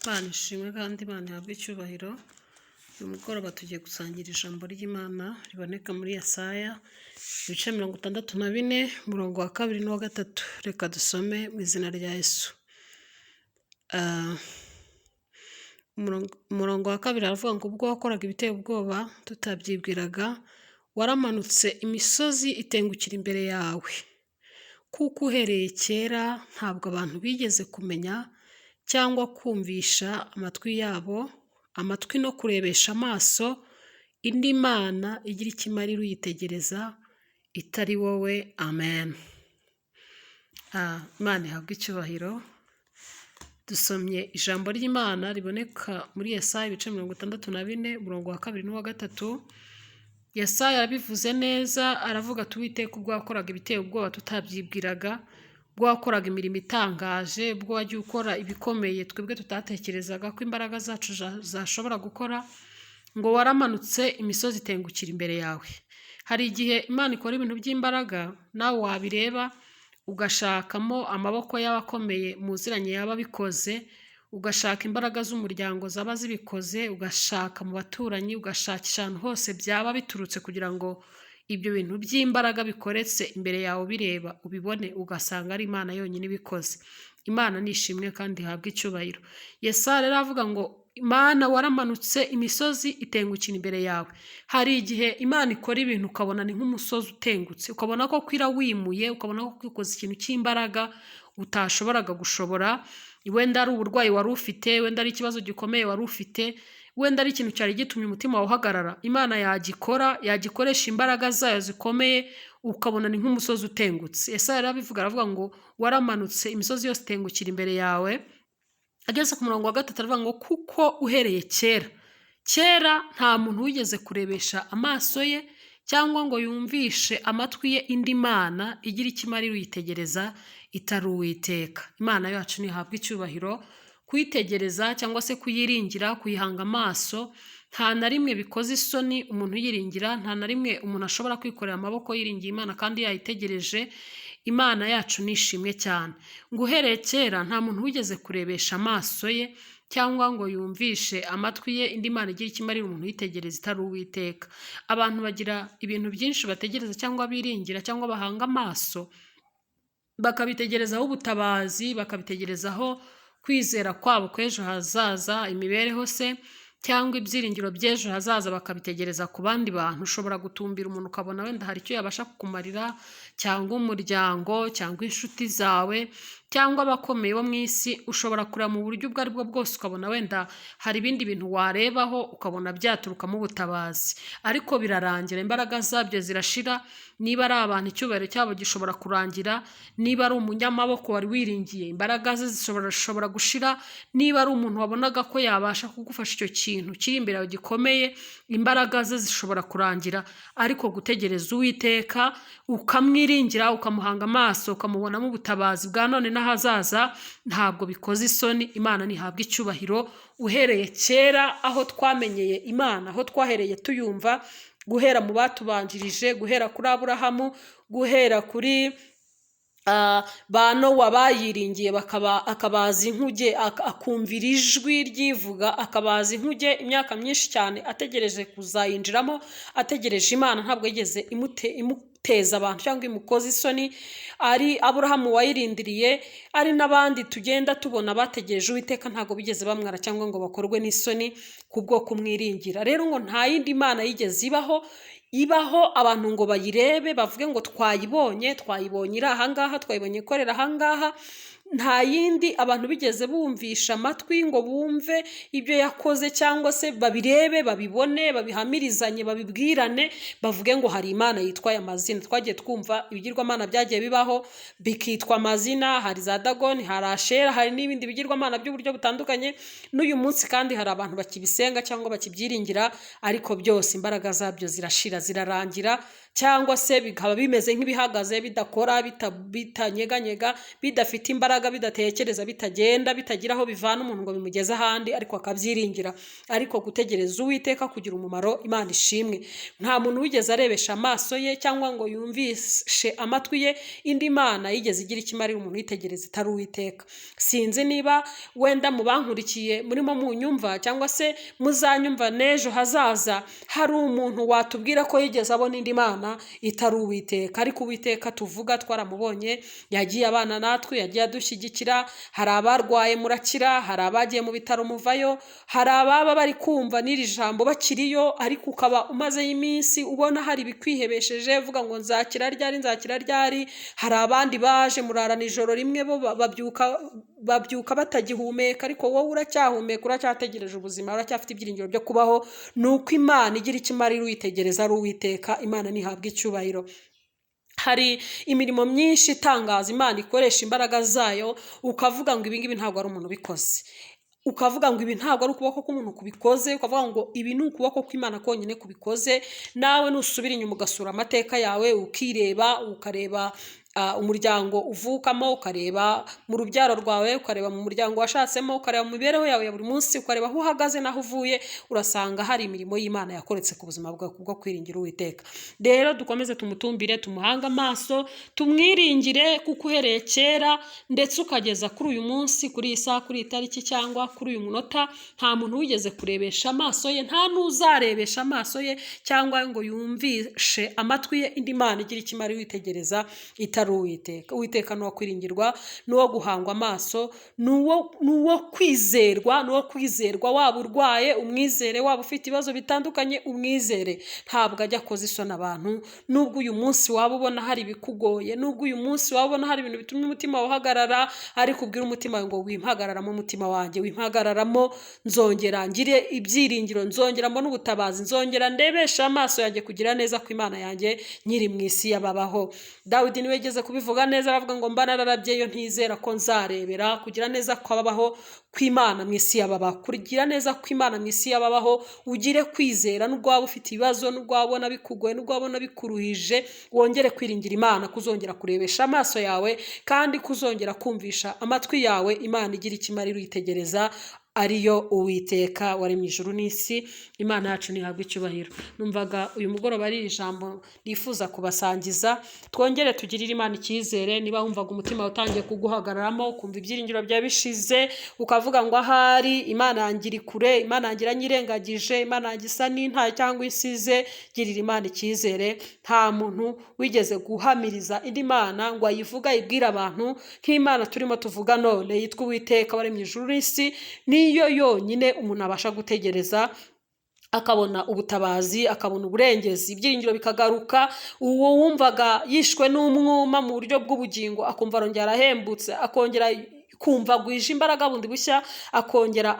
Imana ishimwe kandi Imana ihabwe icyubahiro. Uyu mugoroba tugiye gusangira ijambo ry'Imana riboneka muri Yesaya ibice 64 umurongo wa 2 n'uwa 3. Reka dusome mu izina rya Yesu. Umurongo wa 2 aravuga ngo ubwo wakoraga ibiteye ubwoba tutabyibwiraga, waramanutse imisozi itengukira imbere yawe, kuko uhereye kera ntabwo abantu bigeze kumenya cyangwa kumvisha amatwi yabo, amatwi no kurebesha amaso indi mana igira ikimariro uyitegereza itari wowe. Amen. Imana ihabwe icyubahiro. Dusomye ijambo ry'Imana riboneka muri Yesaya ibice 64 umurongo wa 2 n'uwa 3. Yesaya arabivuze neza, aravuga ati Uwiteka ubwo wakoraga ibiteye ubwoba tutabyibwiraga, ubwo wakoraga imirimo itangaje, ubwo wagiye ukora ibikomeye twebwe tutatekerezaga ko imbaraga zacu zashobora gukora, ngo waramanutse imisozi itengukira imbere yawe. Hari igihe Imana ikora ibintu by'imbaraga nawe wabireba ugashakamo amaboko y'abakomeye muziranye yaba bikoze, ugashaka imbaraga z'umuryango zaba zibikoze, ugashaka mu baturanyi, ugashakisha ahantu hose byaba biturutse kugira ngo ibyo bintu by'imbaraga bikoretse imbere yawe bireba ubibone, ugasanga ari Imana yonyine ibikoze. Imana nishimwe kandi ihabwe icyubahiro. Yesaya rero avuga ngo Imana waramanutse imisozi itengukira imbere yawe. Hari igihe Imana ikora ibintu ukabona ni nk'umusozi utengutse, ukabona ko kwira wimuye, ukabona ko kwikoza ikintu cy'imbaraga utashoboraga gushobora. Wenda ari uburwayi wari ufite, wenda ari ikibazo gikomeye wari ufite, wenda ari ikintu cyari gitumye umutima wawe uhagarara, Imana yagikoresha imbaraga zayo zikomeye, ukabona ni nk'umusozi utengutse. Yesaya arabivuga, aravuga ngo waramanutse imisozi yose itengukira imbere yawe. Ageze ku murongo wa 3 aravuga ngo kuko uhereye kera nta muntu wigeze kurebesha amaso ye cyangwa ngo yumvishe amatwi ye indi mana igira ikimariro uyitegereza itari Uwiteka. Imana yacu nihabwe icyubahiro. Kuyitegereza cyangwa se kuyiringira, kuyihanga amaso, nta na rimwe bikoze isoni umuntu yiringira, nta na rimwe umuntu ashobora kwikorera amaboko yiringiye Imana kandi yayitegereje. Imana yacu nishimwe cyane. Ngo uhereye kera nta muntu wigeze kurebesha amaso ye cyangwa ngo yumvishe amatwi ye indi mana igira ikimariro umuntu uyitegereza itari Uwiteka. Abantu bagira ibintu byinshi bategereza cyangwa biringira cyangwa bahanga amaso, bakabitegerezaho ubutabazi, bakabitegerezaho kwizera kwabo kw'ejo hazaza, imibereho se cyangwa ibyiringiro by'ejo hazaza bakabitegereza ku bandi bantu. Ushobora gutumbira umuntu ukabona wenda hari icyo yabasha kukumarira, cyangwa umuryango, cyangwa inshuti zawe, cyangwa abakomeye bo mu isi. Ushobora kureba mu buryo ubwo ari bwo bwose ukabona wenda hari ibindi bintu warebaho ukabona byaturukamo ubutabazi, ariko birarangira, imbaraga zabyo zirashira. Niba ari abantu icyubahiro cyabo gishobora kurangira, niba ari umunyamaboko wari wiringiye imbaraga ze zishobora gushira, niba ari umuntu wabonaga ko yabasha kugufasha icyo kintu kiri imbere yawe gikomeye, imbaraga ze zishobora kurangira. Ariko gutegereza Uwiteka ukamwiringira, ukamuhanga amaso, ukamubonamo ubutabazi bwa none n'ahazaza, ntabwo bikoze isoni. Imana nihabwe icyubahiro. Uhereye kera aho twamenyeye Imana, aho twahereye tuyumva, guhera mu batubanjirije, guhera kuri Aburahamu, guhera kuri ba Nowa bayiringiye akabaza inkuge, akumvira ijwi ryivuga, akabaza inkuge imyaka myinshi cyane ategereje kuzayinjiramo, ategereje Imana, ntabwo yigeze imuteza abantu cyangwa imukoza isoni. Ari Aburahamu wayirindiriye, ari n'abandi tugenda tubona bategereje Uwiteka, ntabwo bigeze bamwara cyangwa ngo bakorwe n'isoni kubwo kumwiringira. Rero ngo nta yindi mana yigeze ibaho abantu ngo bayirebe bavuge ngo twayibonye iri ahangaha, twayibonye ikorera ahangaha. Nta yindi abantu bigeze bumvisha amatwi ngo bumve ibyo yakoze, cyangwa se babirebe, babibone, babihamirizanye, babibwirane, bavuge ngo hari Imana yitwaye amazina. Twagiye twumva ibigirwamana byagiye bibaho bikitwa amazina, hari za Dagoni, hari Ashera, hari n'ibindi bigirwamana by'uburyo butandukanye. N'uyu munsi kandi hari abantu bakibisenga cyangwa bakibyiringira, ariko byose imbaraga zabyo zirashira, zirarangira, cyangwa se bikaba bimeze nk'ibihagaze, bidakora, bitanyeganyega, bidafite imbaraga imbaraga, bidatekereza, bitagenda, bitagira aho bivana umuntu ngo bimugeze ahandi, ariko akabyiringira. Ariko gutegereza Uwiteka kugira umumaro, Imana ishimwe. Nta muntu wigeze arebesha amaso ye cyangwa ngo yumvishe amatwi ye indi mana yigeze igira ikimarira umuntu yitegereza itari Uwiteka. Sinzi niba wenda mu bankurikiye murimo munyumva cyangwa se muzanyumva n'ejo hazaza, hari umuntu watubwira ko yigeze abona indi mana itari Uwiteka. Ariko Uwiteka tuvuga twaramubonye, yagiye abana natwe, yagiye adushyigikira. Hari abarwaye murakira, hari abagiye mu bitaro muvayo, hari ababa bari kumva n'iri jambo bakiriyo, ariko ukaba umazeyo iminsi ubona hari ibikwihebesheje uvuga ngo nzakira ryari. Hari abandi baje murarana ijoro rimwe, bo babyuka batagihumeka, ariko wowe uracyahumeka, uracyategereje ubuzima, uracyafite ibyiringiro byo kubaho. Nuko Imana igira ikimarira uyitegereza ari Uwiteka. Imana nihabwa icyubahiro. Hari imirimo myinshi itangaza Imana ikoresha imbaraga zayo, ukavuga ngo ibingibi ntabwo ari umuntu ubikoze, ukavuga ngo ibi ntabwo ari ukuboko k'umuntu kubikoze, ukavuga ngo ibi ni ukuboko kw'Imana konyine kubikoze. Nawe nusubira inyuma ugasura amateka yawe, ukireba, ukareba umuryango uvukamo, ukareba mu rubyaro rwawe, ukareba mu muryango washatsemo, ukareba mu mibereho yawe ya buri munsi, ukareba aho uhagaze n'aho uvuye, urasanga hari imirimo y'Imana yakoretse ku buzima bwawe kubwo kwiringira Uwiteka. Rero dukomeze tumutumbire, tumuhange amaso, tumwiringire, kuko uhereye kera ndetse ukageza kuri uyu munsi, kuri iyi saha, kuri iyi tariki cyangwa kuri uyu munota, nta muntu wigeze kurebesha amaso ye, nta n'uzarebesha amaso ye cyangwa ngo yumvishe amatwi ye indi mana igira ikimarira uyitegereza itari Uwiteka. Uwiteka ni uwo kwiringirwa, ni uwo guhangwa amaso, ni uwo kwizerwa. Waba urwaye umwizere, waba ufite ibibazo bitandukanye umwizere. Ntabwo ajya akoza isoni abantu. Nubwo uyu munsi waba ubona hari ibikugoye, nubwo uyu munsi waba ubona hari ibintu bitumye umutima wawe uhagarara, ariko ubwira umutima wawe ngo wimpagararamo umutima wanjye, wimpagararamo, nzongera ngire ibyiringiro, nzongeramo n'ubutabazi, nzongera ndebesha amaso yanjye kugira neza ku Imana yanjye nyiri mu isi y'ababaho. Dawidi niwe yageze kubivuga neza, aravuga ngo mba nararabyeyo ntizera ko nzarebera. Kugira neza kwababaho kw'Imana mu isi y'ababaho, kugira neza kw'Imana mu isi y'ababaho, ugire kwizera. Nubwo waba ufite ibibazo, nubwo wabona bikugoye, nubwo wabona bikuruhije, wongere kwiringira Imana, kuzongera kurebesha amaso yawe kandi kuzongera kumvisha amatwi yawe Imana igira ikimarira uyitegereza ariyo Uwiteka waremye ijuru n'isi. Imana yacu nihabwa icyubahiro. Numvaga uyu mugoroba ari ijambo nifuza kubasangiza. Twongere tugirire Imana icyizere. Niba wumvaga umutima utangiye kuguhagararamo, ukumva ibyiringiro byawe bishize, ukavuga ngo ahari Imana yangira kure, Imana yangira nyirengagije, Imana yangisa n'intaye cyangwa isize, girira Imana icyizere. Nta muntu wigeze guhamiriza indi mana ngo ayivuga ayibwira abantu nk'Imana turimo tuvuga none, yitwa Uwiteka waremye ijuru n'isi. Niyo yonyine umuntu abasha gutegereza akabona ubutabazi, akabona uburengezi, ibyiringiro bikagaruka. Uwo wumvaga yishwe n'umwuma mu buryo bw'ubugingo akumva arongera arahembutse, akongera kumva gwije imbaraga bundi bushya, akongera